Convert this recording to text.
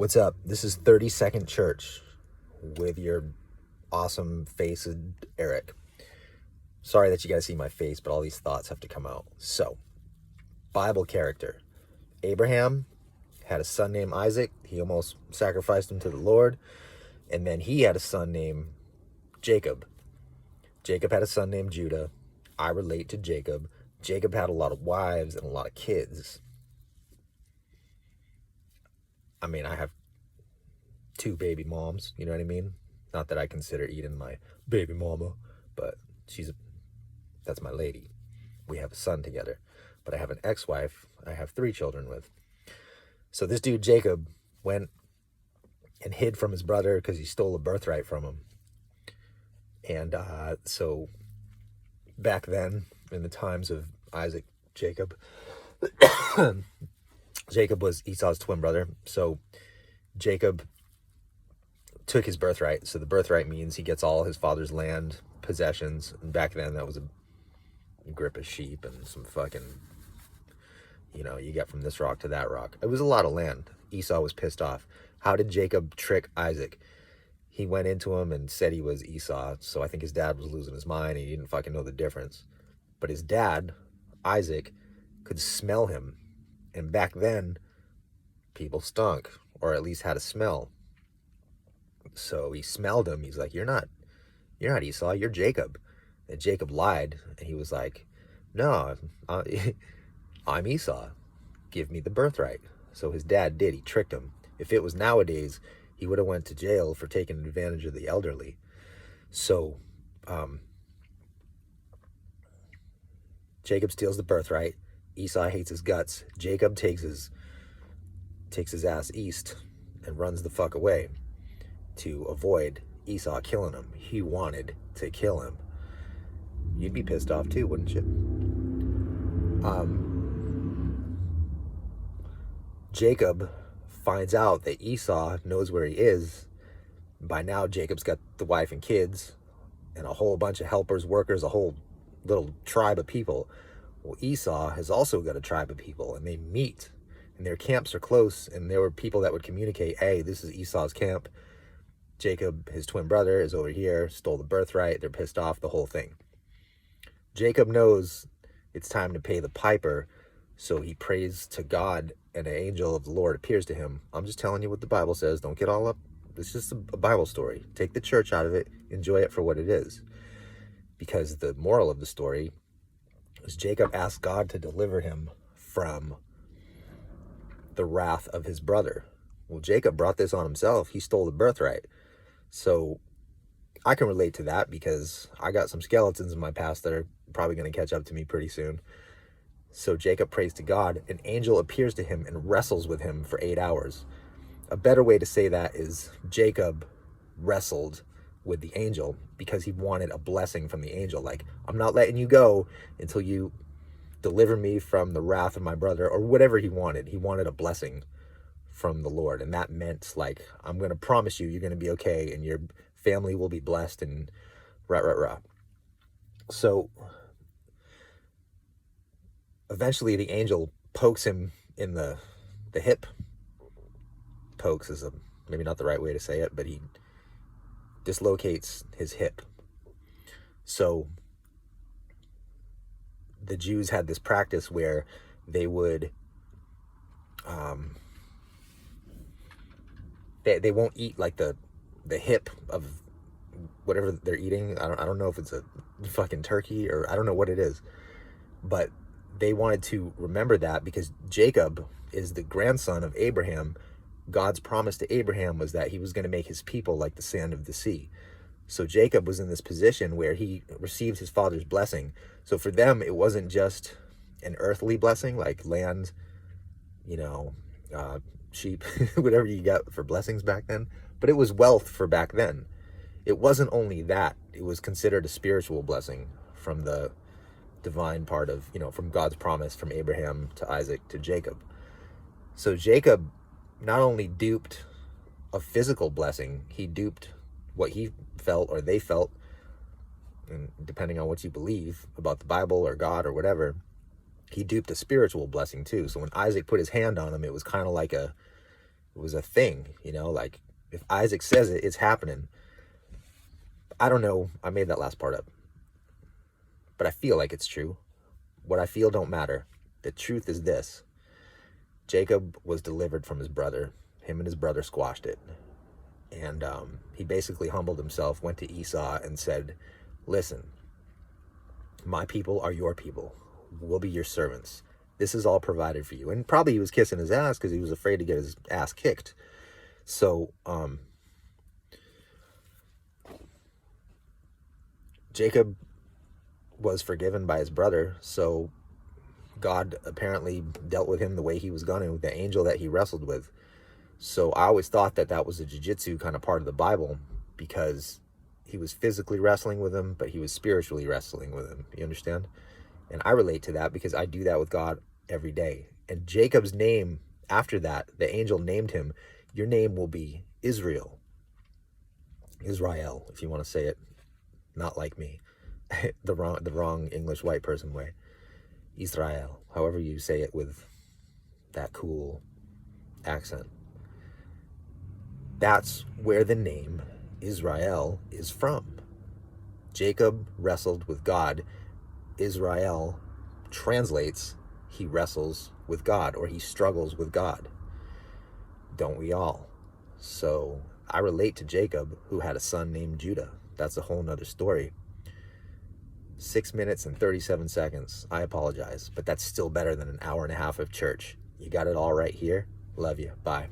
What's up? This is 30-second Church with your awesome faced Eric. Sorry that you guys see my face, but all these thoughts have to come out. So, Bible character. Abraham had a son named Isaac. He almost sacrificed him to the Lord. And then he had a son named Jacob. Jacob had a son named Judah. I relate to Jacob. Jacob had a lot of wives and a lot of kids. I mean, I have 2 baby moms, you know what I mean? Not that I consider Eden my baby mama, but that's my lady. We have a son together. But I have an ex-wife I have 3 children with. So this dude, Jacob, went and hid from his brother because he stole a birthright from him. And so back then, in the times of Isaac, Jacob, Jacob was Esau's twin brother. So Jacob took his birthright. So the birthright means he gets all his father's land, possessions. And back then that was a grip of sheep and some fucking, you get from this rock to that rock. It was a lot of land. Esau was pissed off. How did Jacob trick Isaac? He went into him and said he was Esau. So I think his dad was losing his mind. He didn't fucking know the difference. But his dad, Isaac, could smell him. And back then, people stunk, or at least had a smell. So he smelled him. He's like, you're not Esau, you're Jacob. And Jacob lied, and he was like, no, I'm Esau. Give me the birthright. So his dad did. He tricked him. If it was nowadays, he would have went to jail for taking advantage of the elderly. So Jacob steals the birthright. Esau hates his guts. Jacob takes his ass east and runs the fuck away to avoid Esau killing him. He wanted to kill him. You'd be pissed off too, wouldn't you? Jacob finds out that Esau knows where he is. By now, Jacob's got the wife and kids and a whole bunch of helpers, workers, a whole little tribe of people. Well, Esau has also got a tribe of people, and they meet, and their camps are close, and there were people that would communicate, hey, this is Esau's camp. Jacob, his twin brother, is over here, stole the birthright, they're pissed off, the whole thing. Jacob knows it's time to pay the piper, so he prays to God, and an angel of the Lord appears to him. I'm just telling you what the Bible says. Don't get all up. It's just a Bible story. Take the church out of it. Enjoy it for what it is. Because the moral of the story is Jacob asked God to deliver him from the wrath of his brother. Well, Jacob brought this on himself. He stole the birthright. So I can relate to that because I got some skeletons in my past that are probably going to catch up to me pretty soon. So Jacob prays to God. An angel appears to him and wrestles with him for 8 hours. A better way to say that is Jacob wrestled with the angel because he wanted a blessing from the angel. Like, I'm not letting you go until you deliver me from the wrath of my brother, or whatever he wanted. He wanted a blessing from the Lord. And that meant, like, I'm going to promise you, you're going to be okay and your family will be blessed and rah. So eventually the angel pokes him in the hip. Pokes is maybe not the right way to say it, but he dislocates his hip. So the Jews had this practice where they would they won't eat like the hip of whatever they're eating. I don't know if it's a fucking turkey or I don't know what it is, but they wanted to remember that because Jacob is the grandson of Abraham. God's promise to Abraham was that he was going to make his people like the sand of the sea. So Jacob was in this position where he received his father's blessing. So for them, it wasn't just an earthly blessing, like land, sheep, whatever you got for blessings back then, but it was wealth for back then. It wasn't only that, it was considered a spiritual blessing from the divine part of, from God's promise from Abraham to Isaac to Jacob. So Jacob not only duped a physical blessing, he duped what he felt or they felt, and depending on what you believe about the Bible or God or whatever, he duped a spiritual blessing too. So when Isaac put his hand on him, it was kind of like It was a thing, you know, like if Isaac says it, it's happening. I don't know. I made that last part up, but I feel like it's true. What I feel don't matter. The truth is this. Jacob was delivered from his brother. Him and his brother squashed it. And he basically humbled himself, went to Esau and said, listen, my people are your people. We'll be your servants. This is all provided for you. And probably he was kissing his ass because he was afraid to get his ass kicked. So Jacob was forgiven by his brother. So God apparently dealt with him the way he was going to, the angel that he wrestled with. So I always thought that that was a jiu-jitsu kind of part of the Bible, because he was physically wrestling with him, but he was spiritually wrestling with him. You understand? And I relate to that because I do that with God every day. And Jacob's name, after that, the angel named him, your name will be Israel. Israel, if you want to say it, not like me, the wrong English white person way. Israel, however you say it with that cool accent. That's where the name Israel is from. Jacob wrestled with God. Israel translates, he wrestles with God, or he struggles with God. Don't we all? So I relate to Jacob, who had a son named Judah. That's a whole nother story. 6 minutes and 37 seconds. I apologize, but that's still better than an hour and a half of church. You got it all right here. Love you. Bye.